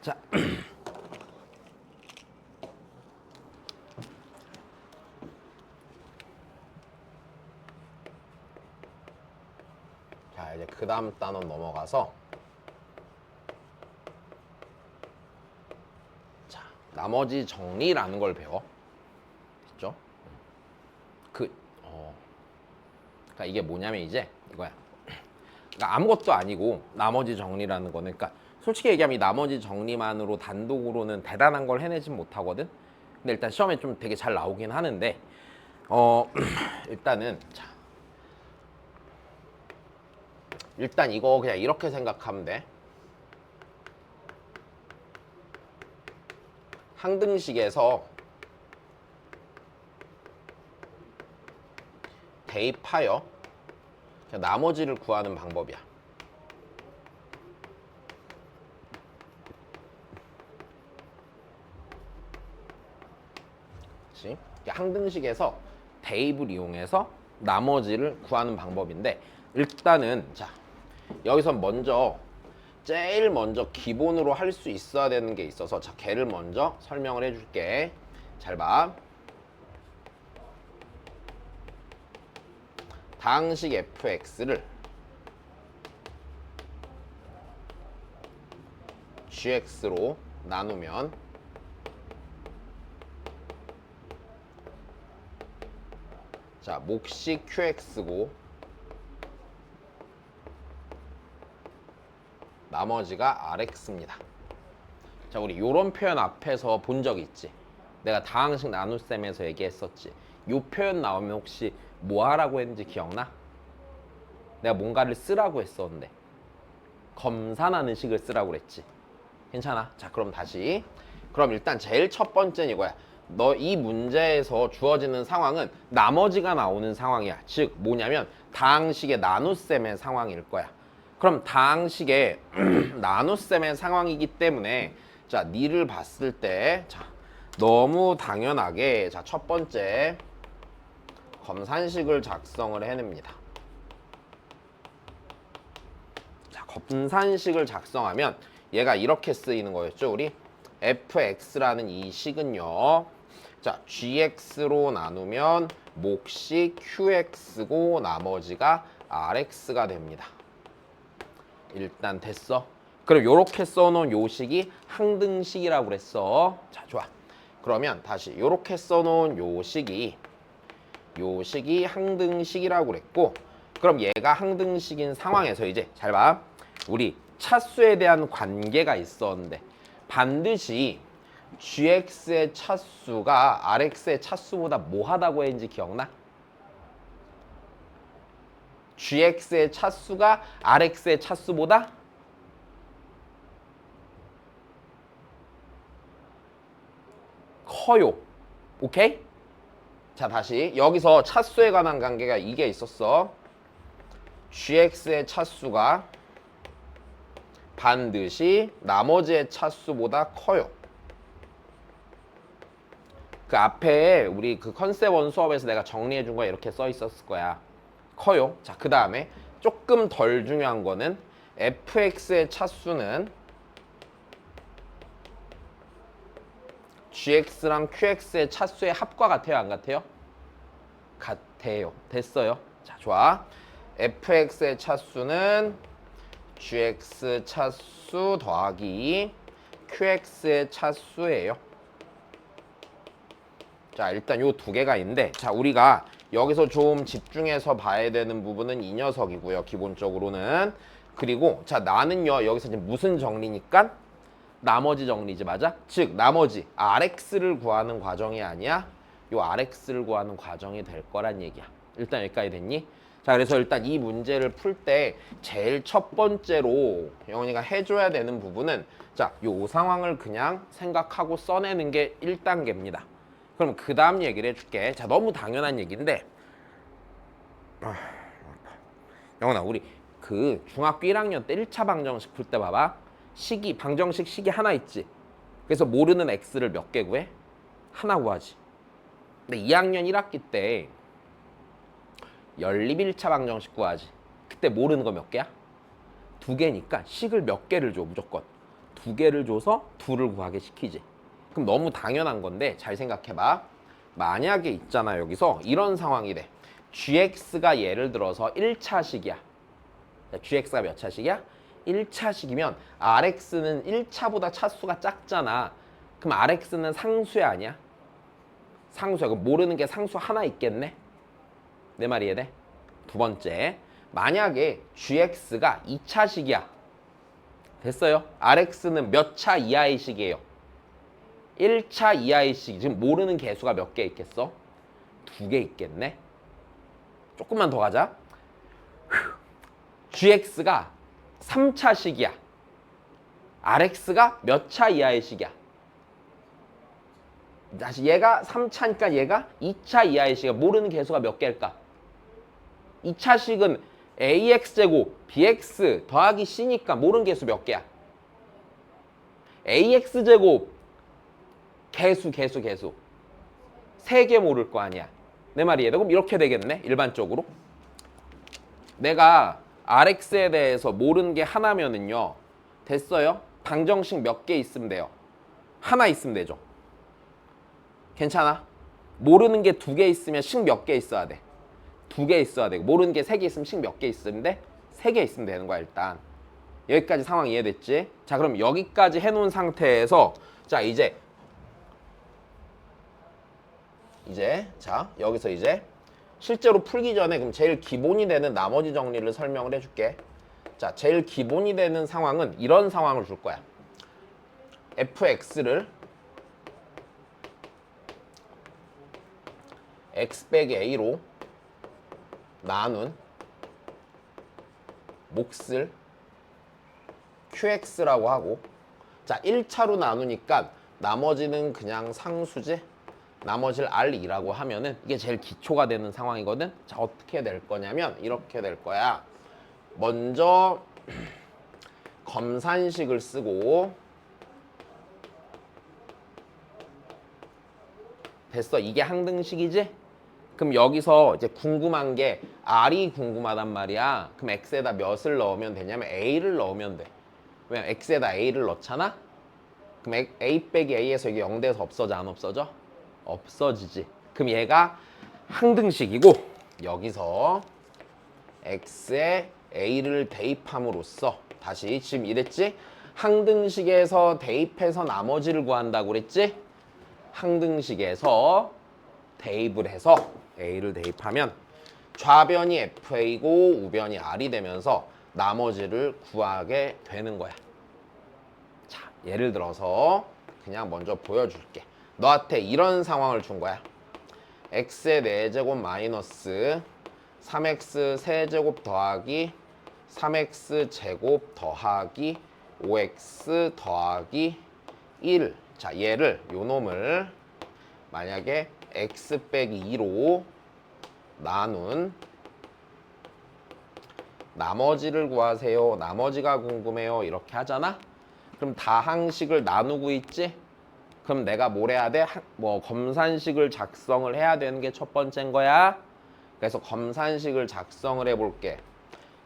자, 자 이제 그 다음 단원 넘어가서 자 나머지 정리라는 걸 배워. 됐죠? 그러니까 이게 뭐냐면 이제 이거야. 그러니까 아무것도 아니고 나머지 정리라는 거는 그러니까 솔직히 얘기하면 이 나머지 정리만으로 단독으로는 대단한 걸 해내진 못하거든. 근데 일단 시험에 좀 되게 잘 나오긴 하는데 일단은 자 일단 이거 그냥 이렇게 생각하면 돼. 항등식에서 대입하여 나머지를 구하는 방법이야. 그치? 항등식에서 대입을 이용해서 나머지를 구하는 방법인데 일단은 자 여기서 제일 먼저 기본으로 할 수 있어야 되는 게 있어서 자 걔를 먼저 설명을 해줄게. 잘 봐. 다항식 fx를 gx로 나누면 자 몫이 qx고 나머지가 rx입니다. 자 우리 요런 표현 앞에서 본 적 있지? 내가 다항식 나눗셈에서 얘기했었지. 요 표현 나오면 혹시 뭐 하라고 했는지 기억나? 내가 뭔가를 쓰라고 했었는데 검산하는 식을 쓰라고 그랬지. 괜찮아? 자 그럼 다시. 그럼 일단 제일 첫 번째는 이거야. 너 이 문제에서 주어지는 상황은 나머지가 나오는 상황이야. 즉 뭐냐면 다항식의 나눗셈의 상황일 거야. 그럼 다항식의 나눗셈의 상황이기 때문에 자 니를 봤을 때 자 너무 당연하게 자 첫 번째 검산식을 작성을 해냅니다. 자 검산식을 작성하면 얘가 이렇게 쓰이는 거였죠. 우리 fx라는 이 식은요. 자 gx로 나누면 몫이 qx고 나머지가 rx가 됩니다. 일단 됐어. 그럼 요렇게 써놓은 요 식이 항등식이라고 그랬어. 자 좋아. 그러면 다시 요렇게 써놓은 요 식이 항등식이라고 그랬고 그럼 얘가 항등식인 상황에서 이제 잘 봐. 우리 차수에 대한 관계가 있었는데 반드시 gx의 차수가 rx의 차수보다 뭐하다고 했는지 기억나? gx의 차수가 rx의 차수보다 커요. 오케이? 자 다시 여기서 차수에 관한 관계가 이게 있었어. gx의 차수가 반드시 나머지의 차수보다 커요. 그 앞에 우리 그 컨셉 원 수업에서 내가 정리해 준 거에 이렇게 써 있었을 거야. 커요. 자, 그 다음에 조금 덜 중요한 거는 fx의 차수는 gx랑 qx의 차수의 합과 같아요? 안 같아요? 같아요. 됐어요. 자, 좋아. fx의 차수는 gx 차수 더하기 qx의 차수예요. 자, 일단 요 두 개가 있는데 자, 우리가 여기서 좀 집중해서 봐야 되는 부분은 이 녀석이고요. 기본적으로는. 그리고 자, 나는요. 여기서 지금 무슨 정리니까? 나머지 정리지, 맞아? 즉, 나머지 rx를 구하는 과정이 아니야. 요 rx를 구하는 과정이 될 거란 얘기야. 일단 여기까지 됐니? 자, 그래서 일단 이 문제를 풀 때 제일 첫 번째로 영훈이가 해줘야 되는 부분은 자, 요 상황을 그냥 생각하고 써내는 게 1단계입니다. 그럼 그 다음 얘기를 해줄게. 자, 너무 당연한 얘기인데 영훈아, 우리 그 중학교 1학년 때 1차 방정식 풀 때 봐봐. 방정식 식이 하나 있지. 그래서 모르는 x를 몇 개 구해? 하나 구하지. 근데 2학년 1학기 때 연립 1차 방정식 구하지. 그때 모르는 거 몇 개야? 2개니까 식을 몇 개를 줘, 무조건. 두 개를 줘서 둘을 구하게 시키지. 그럼 너무 당연한 건데 잘 생각해봐. 만약에 있잖아 여기서 이런 상황이 돼. gx가 예를 들어서 1차식이야. gx가 몇 차식이야? 1차식이면 rx는 1차보다 차수가 작잖아. 그럼 rx는 상수야 아니야? 상수야. 그럼 모르는 게 상수 하나 있겠네? 내 말이 이해돼? 두 번째, 만약에 gx가 2차식이야. 됐어요? rx는 몇 차 이하의 식이에요? 1차 이하의 식. 지금 모르는 개수가 몇 개 있겠어? 두 개 있겠네? 조금만 더 가자. gx가 3차식이야. rx가 몇 차 이하의 식이야? 다시 얘가 3차니까 얘가 2차 이하의 식이야. 모르는 개수가 몇 개일까? 2차식은 ax제곱 bx 더하기 c니까 모르는 개수 몇 개야? ax제곱 개수 3개 모를 거 아니야. 내 말이 이해돼? 그럼 이렇게 되겠네 일반적으로. 내가 rx에 대해서 모르는 게 하나면은요 됐어요? 방정식 몇 개 있으면 돼요? 하나 있으면 되죠. 괜찮아? 모르는 게 두 개 있으면 식 몇 개 있어야 돼? 두 개 있어야 되고, 모르는 게 세 개 있으면 식 몇 개 있으면 돼? 세 개 있으면 되는 거야 일단. 여기까지 상황 이해됐지? 자, 그럼 여기까지 해놓은 상태에서 자 이제 자 여기서 이제 실제로 풀기 전에 그럼 제일 기본이 되는 나머지 정리를 설명을 해줄게. 자, 제일 기본이 되는 상황은 이런 상황을 줄 거야. fx를 x 빼기 a로 나눈 몫을 qx라고 하고, 자 1차로 나누니까 나머지는 그냥 상수지. 나머지를 r2라고 하면은 이게 제일 기초가 되는 상황이거든. 자, 어떻게 될 거냐면 이렇게 될 거야. 먼저 검산식을 쓰고, 됐어. 이게 항등식이지? 그럼 여기서 이제 궁금한 게 r이 궁금하단 말이야. 그럼 x에다 몇을 넣으면 되냐면 a를 넣으면 돼. 왜냐면 x에다 a를 넣잖아? 그럼 a 빼기 a에서 이게 0돼서 없어져 안 없어져? 없어지지. 그럼 얘가 항등식이고, 여기서 x에 a를 대입함으로써, 다시 지금 이랬지? 항등식에서 대입해서 나머지를 구한다고 그랬지? 항등식에서 대입을 해서 a를 대입하면 좌변이 fa고 우변이 r이 되면서 나머지를 구하게 되는 거야. 자, 예를 들어서 그냥 먼저 보여줄게. 너한테 이런 상황을 준 거야. x의 4제곱 마이너스 3x 세제곱 더하기 3x 제곱 더하기 5x 더하기 1. 자, 얘를 요 놈을 만약에 x 빼기 2로 나눈 나머지를 구하세요. 나머지가 궁금해요. 이렇게 하잖아. 그럼 다항식을 나누고 있지? 그럼 내가 뭘 해야 돼? 뭐 검산식을 작성을 해야 되는 게 첫 번째인 거야. 그래서 검산식을 작성을 해볼게.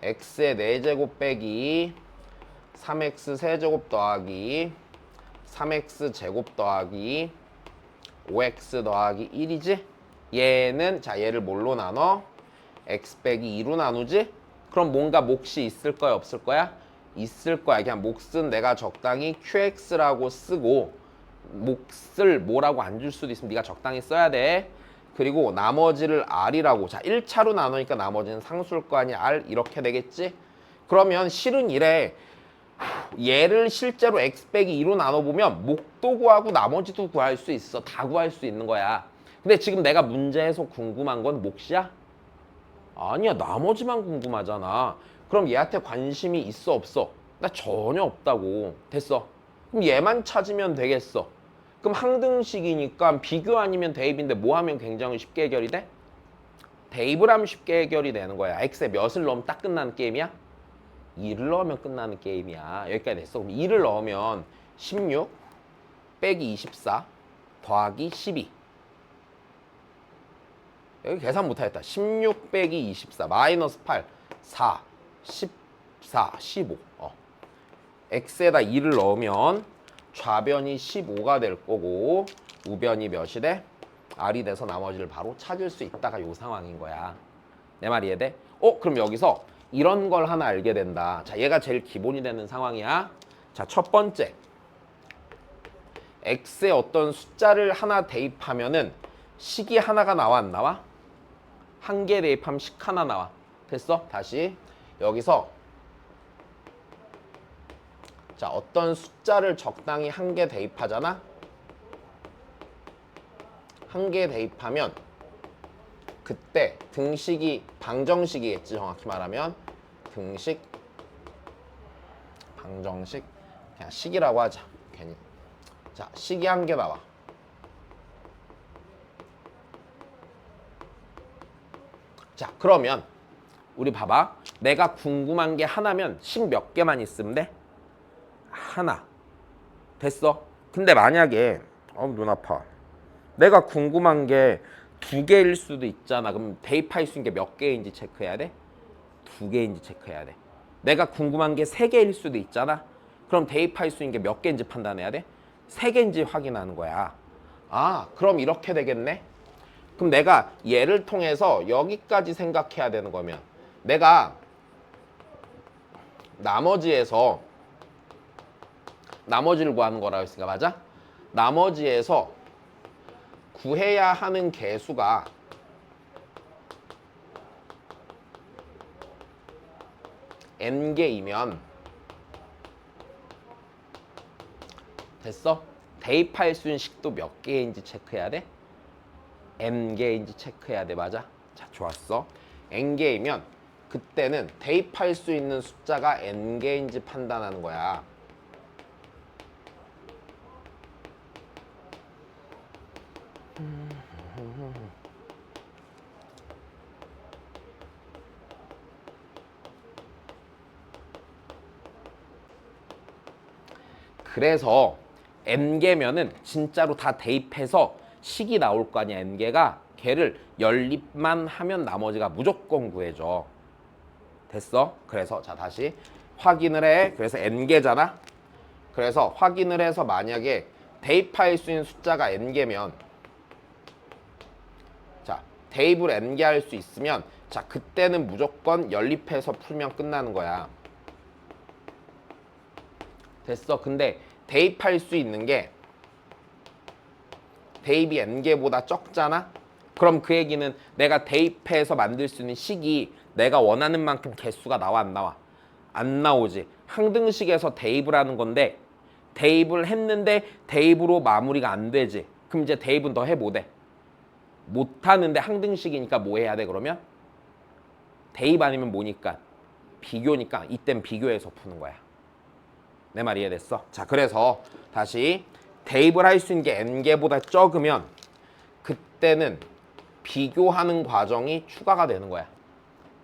x의 4제곱 빼기 3x 세제곱 더하기 3x 제곱 더하기 5x 더하기 1이지? 얘는 자 얘를 뭘로 나눠? x 빼기 2로 나누지? 그럼 뭔가 몫이 있을 거야 없을 거야? 있을 거야. 그냥 몫은 내가 적당히 qx라고 쓰고, 몫을 뭐라고 안 줄 수도 있으면 네가 적당히 써야 돼. 그리고 나머지를 r이라고. 자 1차로 나누니까 나머지는 상수일 거 아니야. r 이렇게 되겠지? 그러면 실은 이래. 얘를 실제로 x 빼기 2로 나눠보면 몫도 구하고 나머지도 구할 수 있어. 다 구할 수 있는 거야. 근데 지금 내가 문제에서 궁금한 건 몫이야? 아니야. 나머지만 궁금하잖아. 그럼 얘한테 관심이 있어 없어? 나 전혀 없다고. 됐어. 그럼 얘만 찾으면 되겠어. 그럼 항등식이니까 비교 아니면 대입인데 뭐 하면 굉장히 쉽게 해결이 돼? 대입을 하면 쉽게 해결이 되는 거야. x에 몇을 넣으면 딱 끝나는 게임이야? 2를 넣으면 끝나는 게임이야. 여기까지 됐어. 그럼 2를 넣으면 16 빼기 24 더하기 12. 여기 계산 못하겠다. 16 빼기 24 마이너스 8 4 14 15. x에다 2를 넣으면 좌변이 15가 될 거고 우변이 몇이 돼? r이 돼서 나머지를 바로 찾을 수 있다가 요 상황인 거야. 내 말이 이해돼? 그럼 여기서 이런 걸 하나 알게 된다. 자, 얘가 제일 기본이 되는 상황이야. 자, 첫 번째. x에 어떤 숫자를 하나 대입하면은 식이 하나가 나와 안 나와? 한 개 대입하면 식 하나 나와. 됐어? 다시 여기서 자, 어떤 숫자를 적당히 한 개 대입하잖아? 한 개 대입하면 그때 등식이 방정식이겠지, 정확히 말하면. 등식, 방정식, 그냥 식이라고 하자. 괜히. 자, 식이 한 개 나와. 자, 그러면 우리 봐봐. 내가 궁금한 게 하나면 식 몇 개만 있으면 돼? 하나. 됐어? 근데 만약에 눈 아파. 내가 궁금한 게 두 개일 수도 있잖아. 그럼 대입할 수 있는 게 몇 개인지 체크해야 돼? 두 개인지 체크해야 돼. 내가 궁금한 게 세 개일 수도 있잖아. 그럼 대입할 수 있는 게 몇 개인지 판단해야 돼? 세 개인지 확인하는 거야. 아, 그럼 이렇게 되겠네. 그럼 내가 얘를 통해서 여기까지 생각해야 되는 거면 내가 나머지에서 나머지를 구하는 거라고 했으니까 맞아? 나머지에서 구해야 하는 개수가 n개이면 됐어? 대입할 수 있는 식도 몇 개인지 체크해야 돼? n개인지 체크해야 돼. 맞아? 자, 좋았어. n개이면 그때는 대입할 수 있는 숫자가 n개인지 판단하는 거야. 그래서 n개면은 진짜로 다 대입해서 식이 나올 거 아니야. n개가 걔를 연립만 하면 나머지가 무조건 구해줘. 됐어? 그래서 자, 다시 확인을 해. 그래서 n개잖아. 그래서 확인을 해서 만약에 대입할 수 있는 숫자가 n개면 자, 대입을 n개 할 수 있으면 자, 그때는 무조건 연립해서 풀면 끝나는 거야. 됐어? 근데 대입할 수 있는 게 대입이 n개보다 적잖아? 그럼 그 얘기는 내가 대입해서 만들 수 있는 식이 내가 원하는 만큼 개수가 나와 안 나와? 안 나오지. 항등식에서 대입을 하는 건데 대입을 했는데 대입으로 마무리가 안 되지. 그럼 이제 대입은 더 해 못 해? 못 하는데 항등식이니까 뭐 해야 돼 그러면? 대입 아니면 뭐니까? 비교니까 이땐 비교해서 푸는 거야. 내 말 이해됐어? 자, 그래서 다시 대입을 할 수 있는 게 n개보다 적으면 그때는 비교하는 과정이 추가가 되는 거야.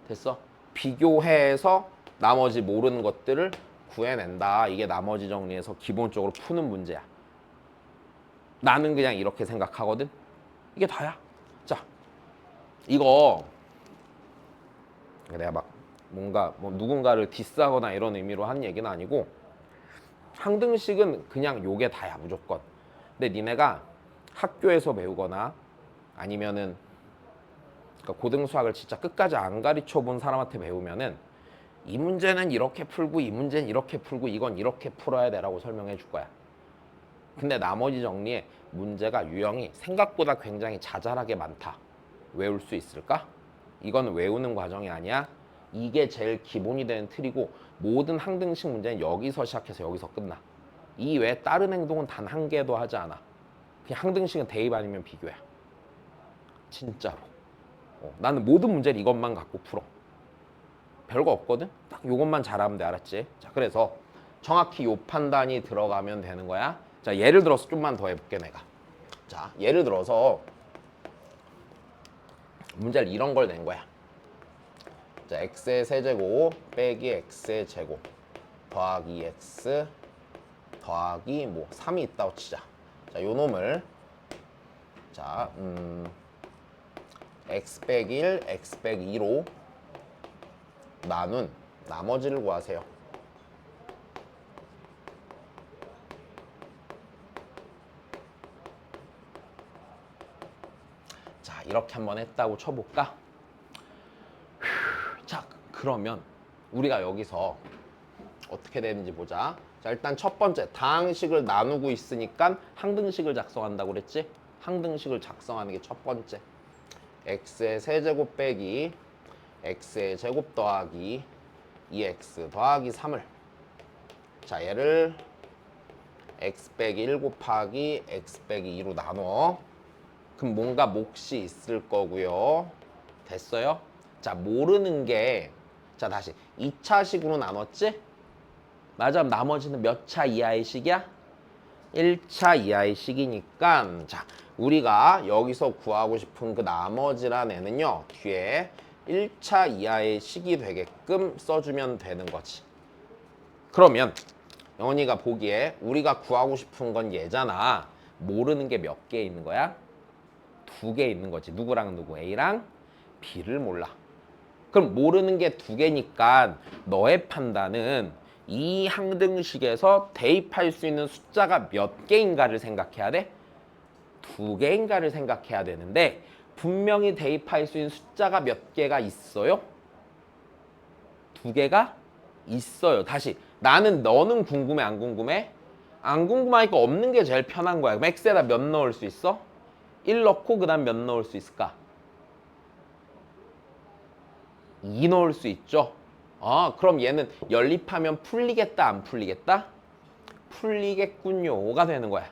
됐어? 비교해서 나머지 모르는 것들을 구해낸다. 이게 나머지 정리해서 기본적으로 푸는 문제야. 나는 그냥 이렇게 생각하거든. 이게 다야. 자, 이거 내가 막 뭔가 누군가를 디스하거나 이런 의미로 한 얘기는 아니고 항등식은 그냥 요게 다야 무조건. 근데 니네가 학교에서 배우거나 아니면은 그러니까 고등수학을 진짜 끝까지 안 가르쳐 본 사람한테 배우면은 이 문제는 이렇게 풀고 이 문제는 이렇게 풀고 이건 이렇게 풀어야 돼라고 설명해 줄 거야. 근데 나머지 정리에 문제가 유형이 생각보다 굉장히 자잘하게 많다. 외울 수 있을까? 이건 외우는 과정이 아니야. 이게 제일 기본이 되는 틀이고 모든 항등식 문제는 여기서 시작해서 여기서 끝나. 이 외에 다른 행동은 단 한 개도 하지 않아. 그냥 항등식은 대입 아니면 비교야. 진짜로. 나는 모든 문제를 이것만 갖고 풀어. 별거 없거든? 딱 이것만 잘하면 돼. 알았지? 자, 그래서 정확히 요 판단이 들어가면 되는 거야. 자, 예를 들어서 좀만 더 해볼게 내가. 자, 예를 들어서 문제를 이런 걸 낸 거야. 자, x의 세제곱 빼기 x의 제곱 더하기 x 더하기 뭐 3이 있다고 치자. 자, 요 놈을 자, x 빼기 1, x 빼기 2로 나눈 나머지를 구하세요. 이렇게 한번 했다고 쳐볼까? 자, 그러면 우리가 여기서 어떻게 되는지 보자. 자, 일단 첫 번째 다항식을 나누고 있으니까 항등식을 작성한다고 그랬지? 항등식을 작성하는 게 첫 번째. x의 세제곱 빼기 x의 제곱 더하기 2x 더하기 3을, 자, 얘를 x 빼기 1 곱하기 x 빼기 2로 나눠. 그럼 뭔가 몫이 있을 거고요. 됐어요? 자, 모르는 게, 자, 다시 2차식으로 나눴지? 맞아. 나머지는 몇 차 이하의 식이야? 1차 이하의 식이니까, 자, 우리가 여기서 구하고 싶은 그 나머지란 애는요, 뒤에 1차 이하의 식이 되게끔 써주면 되는 거지. 그러면 영원이가 보기에 우리가 구하고 싶은 건 얘잖아. 모르는 게 몇 개 있는 거야? 2개 있는 거지. 누구랑 누구? A랑 B를 몰라. 그럼 모르는 게 2개니까 너의 판단은 이 항등식에서 대입할 수 있는 숫자가 몇 개인가를 생각해야 돼? 2개인가를 생각해야 되는데 분명히 대입할 수 있는 숫자가 몇 개가 있어요? 2개가 있어요. 다시, 나는 너는 궁금해 안 궁금해? 안 궁금하니까 없는 게 제일 편한 거야. 그럼 x에다 몇 넣을 수 있어? 1 넣고 그 다음 몇 넣을 수 있을까? 2 넣을 수 있죠. 그럼 얘는 연립하면 풀리겠다 안 풀리겠다? 풀리겠군요가 되는 거야.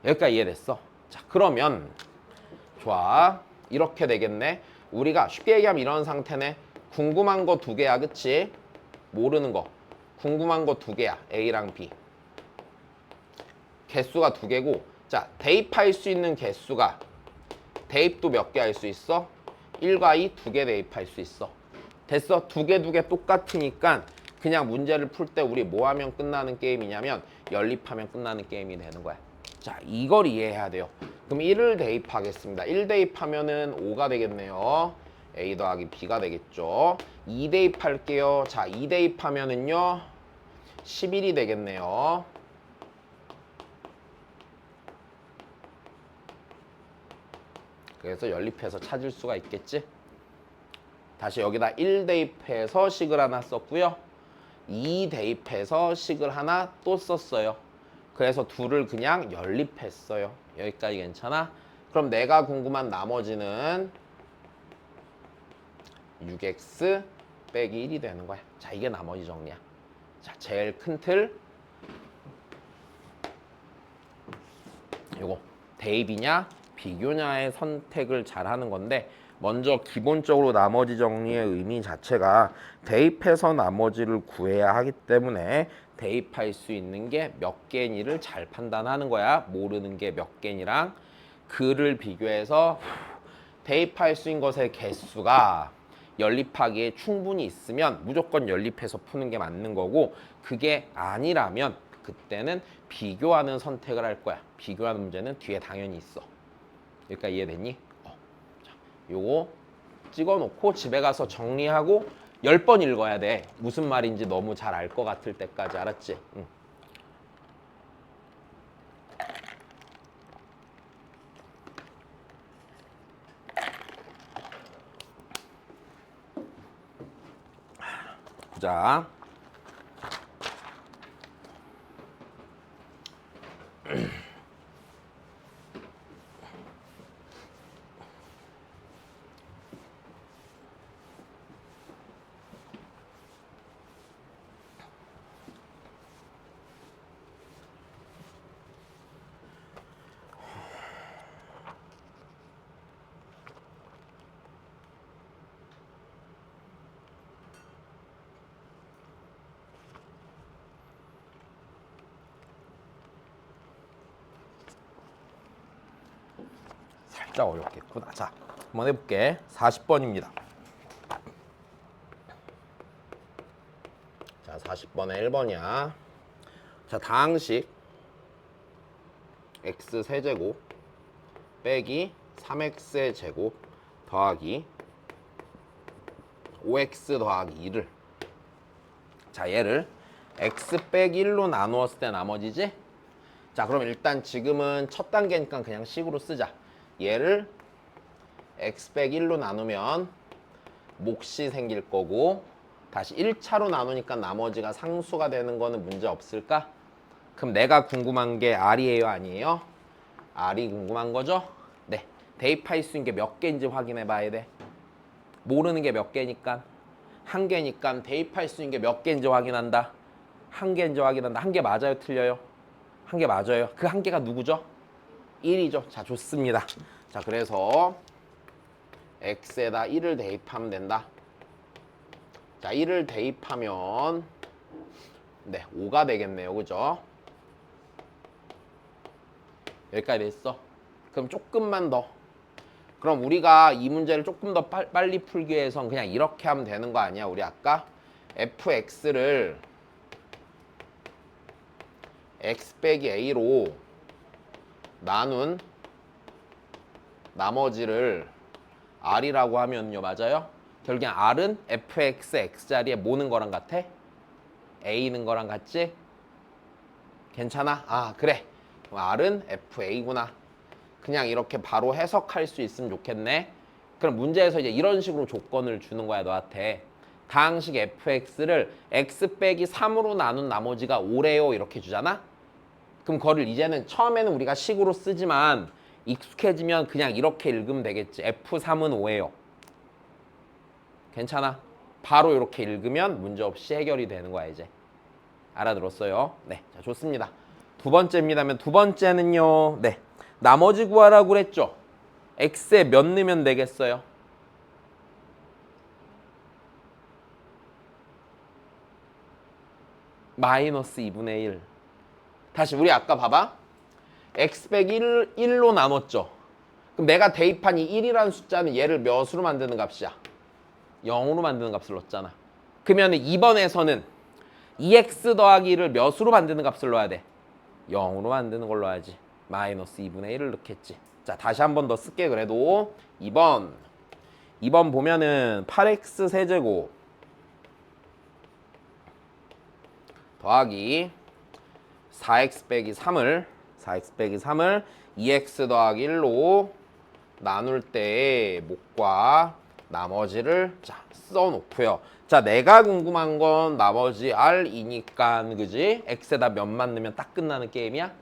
여기까지 이해됐어? 자, 그러면 좋아, 이렇게 되겠네. 우리가 쉽게 얘기하면 이런 상태네. 궁금한 거 2개야, 그치? 모르는 거 궁금한 거 2개야. A랑 B 개수가 2개고, 자, 대입할 수 있는 개수가, 대입도 몇 개 할 수 있어? 1과 2 2개 대입할 수 있어. 됐어. 2개 똑같으니까 그냥 문제를 풀 때 우리 뭐 하면 끝나는 게임이냐면 연립하면 끝나는 게임이 되는 거야. 자, 이걸 이해해야 돼요. 그럼 1을 대입하겠습니다. 1 대입하면은 5가 되겠네요. A 더하기 B가 되겠죠. 2 대입할게요. 자, 2 대입하면은요 11이 되겠네요. 그래서 연립해서 찾을 수가 있겠지. 다시 여기다 1 대입해서 식을 하나 썼고요. 2 대입해서 식을 하나 또 썼어요. 그래서 둘을 그냥 연립했어요. 여기까지 괜찮아? 그럼 내가 궁금한 나머지는 6x 빼기 1이 되는 거야. 자, 이게 나머지 정리야. 자, 제일 큰 틀 요거 대입이냐 비교냐의 선택을 잘 하는 건데, 먼저 기본적으로 나머지 정리의 의미 자체가 대입해서 나머지를 구해야 하기 때문에 대입할 수 있는 게 몇 개인지를 잘 판단하는 거야. 모르는 게 몇 개인이랑 그를 비교해서 대입할 수 있는 것의 개수가 연립하기에 충분히 있으면 무조건 연립해서 푸는 게 맞는 거고, 그게 아니라면 그때는 비교하는 선택을 할 거야. 비교하는 문제는 뒤에 당연히 있어. 여기까지 이해됐니? 자, 요거 찍어놓고 집에 가서 정리하고 10번 읽어야 돼. 무슨 말인지 너무 잘 알 것 같을 때까지. 알았지? 응. 자, 살짝 어렵겠구나. 자, 한번 해볼게. 40번입니다. 자, 40번에 1번이야. 자, 다항식 x 세제곱 빼기 3x의 제곱 더하기 5x 더하기 2를, 자, 얘를 x 빼기 1로 나누었을 때 나머지지? 자, 그럼 일단 지금은 첫 단계니까 그냥 식으로 쓰자. 얘를 x 빼기 1로 나누면 몫이 생길 거고 다시 1차로 나누니까 나머지가 상수가 되는 거는 문제 없을까? 그럼 내가 궁금한 게 R이에요, 아니에요? R이 궁금한 거죠? 네. 대입할 수 있는 게 몇 개인지 확인해 봐야 돼. 모르는 게 몇 개니까. 한 개니까 대입할 수 있는 게 몇 개인지 확인한다. 한 개인지 확인한다. 한 개 맞아요, 틀려요? 한 개 맞아요. 그 한 개가 누구죠? 1이죠. 자, 좋습니다. 자, 그래서 x에다 1을 대입하면 된다. 자, 1을 대입하면 네, 5가 되겠네요. 그죠? 여기까지 됐어. 그럼 조금만 더. 그럼 우리가 이 문제를 조금 더 빨리 풀기 위해선 그냥 이렇게 하면 되는 거 아니야? 우리 아까 fx를 x 빼기 a로 나눈 나머지를 r이라고 하면요. 맞아요? 결국엔 r은 fx x자리에 뭐는 거랑 같아? a는 거랑 같지? 괜찮아? 아, 그래. 그럼 r은 fa구나. 그냥 이렇게 바로 해석할 수 있으면 좋겠네. 그럼 문제에서 이제 이런 식으로 조건을 주는 거야, 너한테. 다항식 fx를 x 빼기 3으로 나눈 나머지가 5래요. 이렇게 주잖아? 그럼 그거를 이제는 처음에는 우리가 식으로 쓰지만 익숙해지면 그냥 이렇게 읽으면 되겠지. f3은 5예요. 괜찮아? 바로 이렇게 읽으면 문제없이 해결이 되는 거야, 이제. 알아들었어요? 네, 자, 좋습니다. 두 번째입니다면 두 번째는요. 네, 나머지 구하라고 그랬죠. x에 몇 넣으면 되겠어요? 마이너스 2분의 1. 다시 우리 아까 봐봐. x 빼기 1로 나눴죠. 그럼 내가 대입한 이 1이라는 숫자는 얘를 몇으로 만드는 값이야? 0으로 만드는 값을 넣었잖아. 그러면 2번에서는 2x 더하기 1을 몇으로 만드는 값을 넣어야 돼? 0으로 만드는 걸 넣어야지. 마이너스 2분의 1을 넣겠지. 자, 다시 한 번 더 쓸게. 그래도 2번 보면은 8x 세제곱 더하기 4x 빼기 3을 2x 더하기 1로 나눌 때의 몫과 나머지를 자 써놓고요. 자, 내가 궁금한 건 나머지 r이니까 그지? x에다 몇만 넣으면 딱 끝나는 게임이야?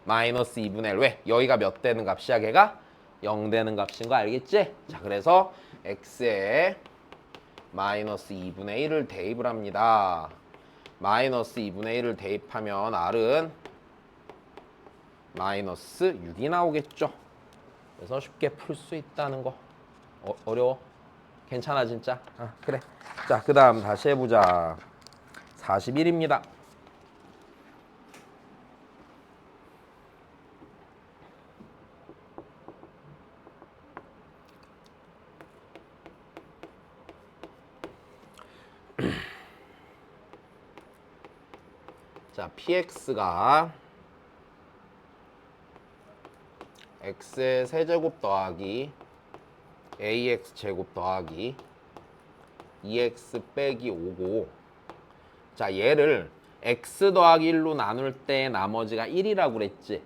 마이너스 2분의 1. 왜? 여기가 몇 되는 값이야, 걔가? 0 되는 값인 거 알겠지? 자, 그래서 x에 마이너스 2분의 1을 대입을 합니다. 마이너스 2분의 1을 대입하면 r은 마이너스 6이 나오겠죠. 그래서 쉽게 풀 수 있다는 거. 어려워? 괜찮아 진짜? 그래. 자, 그 다음 다시 해보자. 41입니다. 자, px가 x의 세제곱 더하기 ax 제곱 더하기 2x 빼기 5고, 자, 얘를 x 더하기 1로 나눌 때 나머지가 1이라고 그랬지.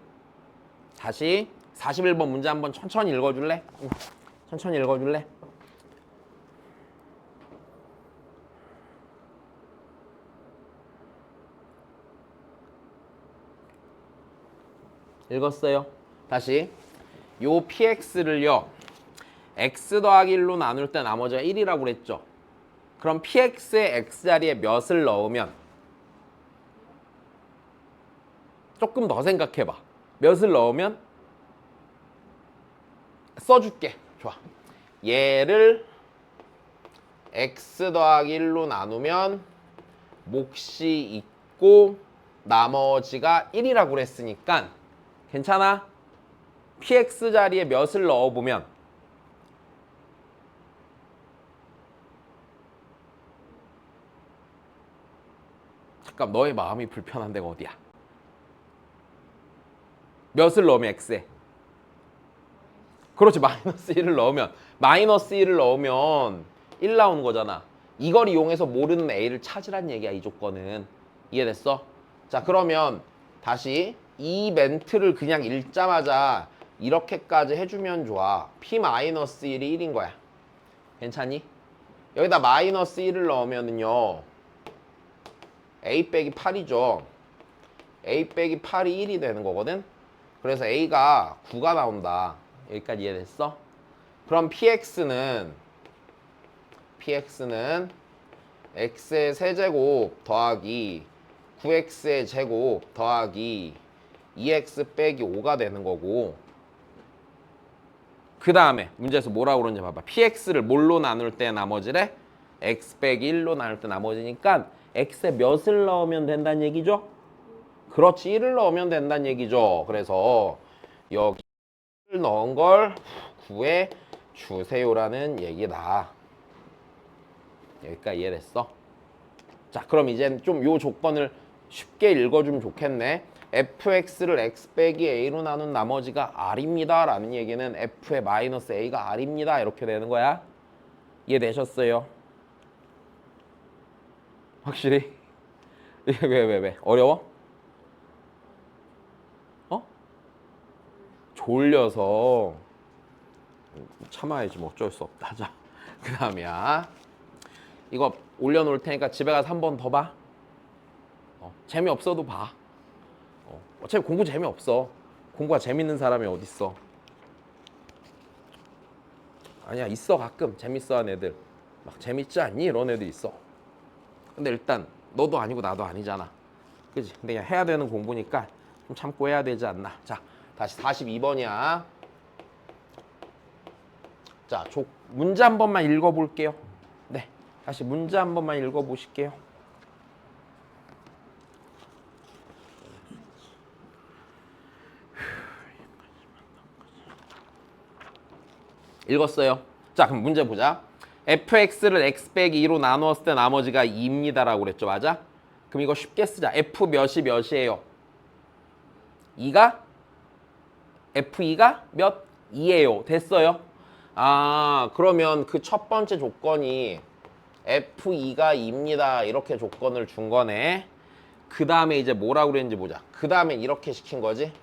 다시 41번 문제 한번 천천히 읽어줄래? 천천히 읽어줄래? 읽었어요? 다시 요 px를요 x 더하기 1로 나눌 때 나머지가 1이라고 그랬죠. 그럼 px의 x자리에 몇을 넣으면, 조금 더 생각해봐. 몇을 넣으면 써줄게. 좋아. 얘를 x 더하기 1로 나누면 몫이 있고 나머지가 1이라고 그랬으니까 괜찮아? px 자리에 몇을 넣어보면 잠깐, 너의 마음이 불편한 데가 어디야? 몇을 넣으면 x에? 그렇지, 마이너스 1을 넣으면, 마이너스 1을 넣으면 1 나오는 거잖아. 이걸 이용해서 모르는 a를 찾으란 얘기야, 이 조건은. 이해됐어? 자, 그러면 다시 이 멘트를 그냥 읽자마자 이렇게까지 해주면 좋아. P-1이 1인 거야. 괜찮니? 여기다 마이너스 1을 넣으면은요. A 빼기 8이죠. A 빼기 8이 1이 되는 거거든. 그래서 A가 9가 나온다. 여기까지 이해됐어? 그럼 PX는 X의 세제곱 더하기 9X의 제곱 더하기 2X 빼기 5가 되는 거고, 그 다음에 문제에서 뭐라고 그러는지 봐봐. PX를 뭘로 나눌 때 나머지래? X 빼기 1로 나눌 때 나머지니까 X에 몇을 넣으면 된다는 얘기죠? 그렇지, 1을 넣으면 된다는 얘기죠. 그래서 여기 1을 넣은 걸 구해 주세요라는 얘기다. 여기까지 이해됐어? 자, 그럼 이제 좀 요 조건을 쉽게 읽어주면 좋겠네. fx를 x 빼기 a로 나눈 나머지가 r입니다 라는 얘기는 f의 마이너스 a가 r입니다 이렇게 되는 거야. 이해되셨어요? 확실히? 왜? 어려워? 어? 졸려서 참아야지 뭐 어쩔 수 없다. 자, 그 다음이야. 이거 올려놓을 테니까 집에 가서 한 번 더 봐. 재미없어도 봐. 어차피 공부 재미없어. 공부가 재밌는 사람이 어딨어. 아니야, 있어. 가끔 재밌어하는 애들. 막 재밌지 않니? 이런 애들 있어. 근데 일단 너도 아니고 나도 아니잖아. 그치? 근데 그냥 해야 되는 공부니까 좀 참고 해야 되지 않나. 자, 다시 42번이야. 자, 문제 한 번만 읽어볼게요. 네, 다시 문제 한 번만 읽어보실게요. 읽었어요. 자, 그럼 문제 보자. fx를 x 빼기 2로 나누었을 때 나머지가 2입니다 라고 그랬죠. 맞아? 그럼 이거 쉽게 쓰자. f 몇이에요? 2가? f2가 몇? 2예요. 됐어요? 아, 그러면 그 첫 번째 조건이 f2가 2입니다 이렇게 조건을 준 거네. 그 다음에 이제 뭐라고 그랬는지 보자. 그 다음에 이렇게 시킨 거지.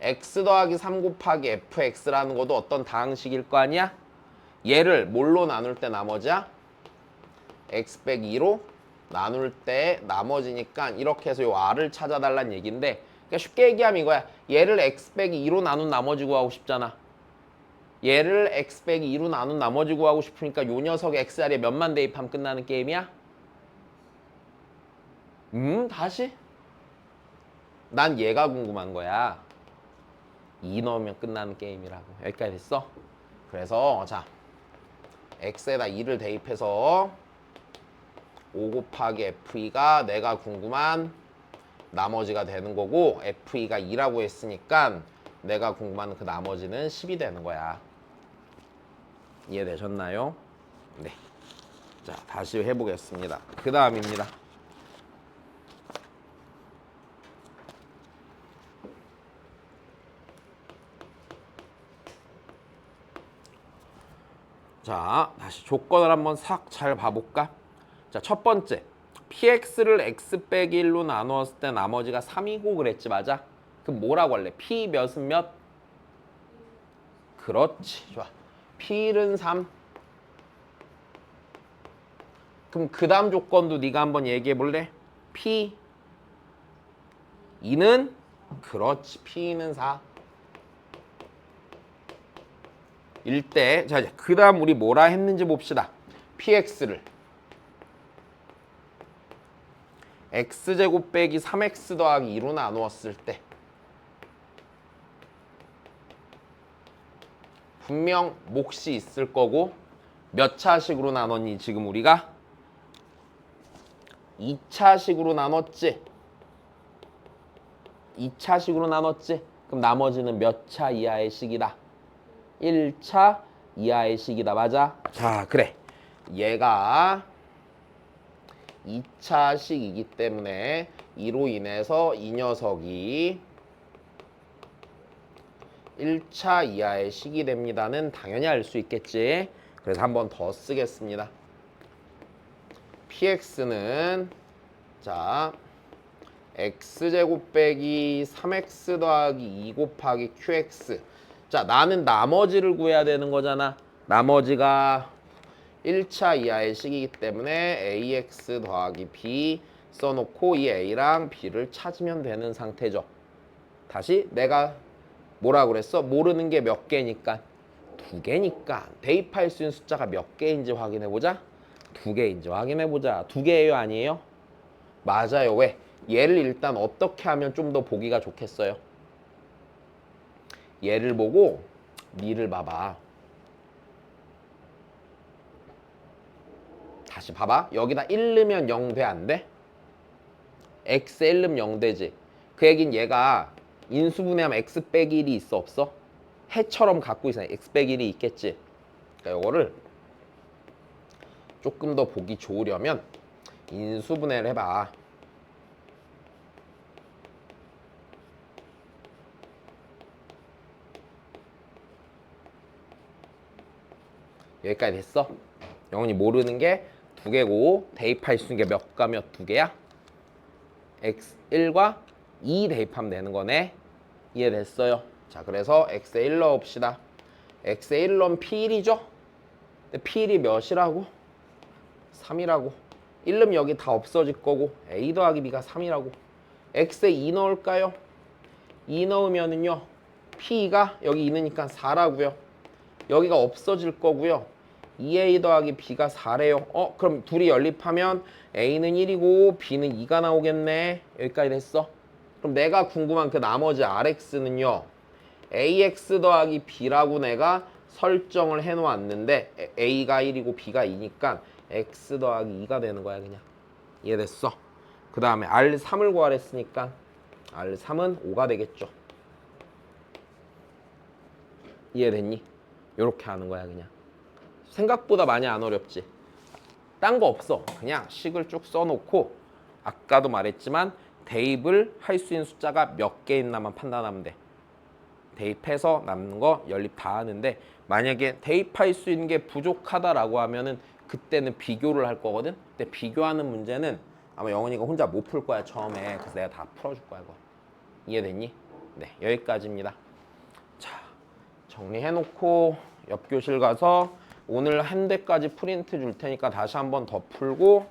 x 더하기 3 곱하기 fx라는 것도 어떤 다항식일 거 아니야? 얘를 뭘로 나눌 때 나머지야? x 빼기 2로 나눌 때 나머지니까 이렇게 해서 요 r을 찾아달라는 얘기인데, 그러니까 쉽게 얘기하면 이거야. 얘를 x 빼기 2로 나눈 나머지 구하고 싶잖아. 얘를 x 빼기 2로 나눈 나머지 구하고 싶으니까 요 녀석의 x 자리에 몇만 대입하면 끝나는 게임이야? 다시? 난 얘가 궁금한 거야. 2 넣으면 끝나는 게임이라고. 여기까지 됐어? 그래서 자, x에다 2를 대입해서 5 곱하기 f2가 내가 궁금한 나머지가 되는 거고, f2가 2라고 했으니까 내가 궁금한 그 나머지는 10이 되는 거야. 이해되셨나요? 네. 자, 다시 해보겠습니다. 그 다음입니다. 자, 다시 조건을 한번 싹 잘 봐볼까? 자, 첫 번째. px를 x 빼기 1로 나누었을 때 나머지가 3이고 그랬지, 맞아? 그럼 뭐라고 할래? p 몇은 몇? 그렇지, 좋아. p는 3. 그럼 그 다음 조건도 네가 한번 얘기해 볼래? p 2는? 그렇지, p는 4. 일대. 자, 이제 그 다음 우리 뭐라 했는지 봅시다. px를 x제곱 빼기 3x 더하기 2로 나누었을 때 분명 몫이 있을 거고, 몇 차식으로 나눴니? 지금 우리가 2차식으로 나눴지? 2차식으로 나눴지? 그럼 나머지는 몇 차 이하의 식이다? 1차 이하의 식이다. 맞아? 자, 그래. 얘가 2차식이기 때문에 이로 인해서 이 녀석이 1차 이하의 식이 됩니다는 당연히 알 수 있겠지. 그래서 한 번 더 쓰겠습니다. px는 자, x제곱 빼기 3x 더하기 2 곱하기 qx. 자, 나는 나머지를 구해야 되는 거잖아. 나머지가 1차 이하의 식이기 때문에 ax 더하기 b 써놓고 이 a랑 b를 찾으면 되는 상태죠. 다시 내가 뭐라 그랬어? 모르는 게 몇 개니까? 2개니까 대입할 수 있는 숫자가 몇 개인지 확인해보자. 2개인지 확인해보자. 2개예요? 아니에요? 맞아요. 왜? 얘를 일단 어떻게 하면 좀 더 보기가 좋겠어요? 얘를 보고 니를 봐봐. 다시 봐봐. 여기다 1 넣으면 0 돼? 안 돼? x 1 넣으면 0 되지. 그 얘긴 얘가 인수분해하면 x 빼기 1이 있어 없어? 해처럼 갖고 있어. x 빼기 1이 있겠지. 그러니까 이거를 조금 더 보기 좋으려면 인수분해를 해봐. 여기까지 됐어? 영원히 모르는 게 2개고 대입할 수 있는 게 몇 과 몇 2개야? x1과 2 대입하면 되는 거네. 이해됐어요? 자, 그래서 x에 1 넣읍시다. x에 1 넣으면 p1이죠? 근데 p1이 몇이라고? 3이라고. 1 넣으면 여기 다 없어질 거고 a 더하기 b가 3이라고. x에 2 넣을까요? 2 넣으면은요 p가 여기 2 넣으니까 4라고요. 여기가 없어질 거고요. 2a 더하기 b가 4래요. 그럼 둘이 연립하면 a는 1이고 b는 2가 나오겠네. 여기까지 됐어. 그럼 내가 궁금한 그 나머지 rx는요. ax 더하기 b라고 내가 설정을 해놓았는데 a가 1이고 b가 2니까 x 더하기 2가 되는 거야 그냥. 이해됐어? 그 다음에 r3을 구하랬으니까 r3은 5가 되겠죠. 이해됐니? 이렇게 하는 거야 그냥. 생각보다 많이 안 어렵지. 딴 거 없어. 그냥 식을 쭉 써놓고 아까도 말했지만 대입을 할 수 있는 숫자가 몇 개 있나만 판단하면 돼. 대입해서 남는 거 연립 다 하는데 만약에 대입할 수 있는 게 부족하다라고 하면은 그때는 비교를 할 거거든. 근데 비교하는 문제는 아마 영원이가 혼자 못 풀 거야 처음에. 그래서 내가 다 풀어줄 거야 이거. 이해됐니? 네, 여기까지입니다. 자, 정리해놓고 옆 교실 가서 오늘 한 대까지 프린트 줄 테니까 다시 한번 더 풀고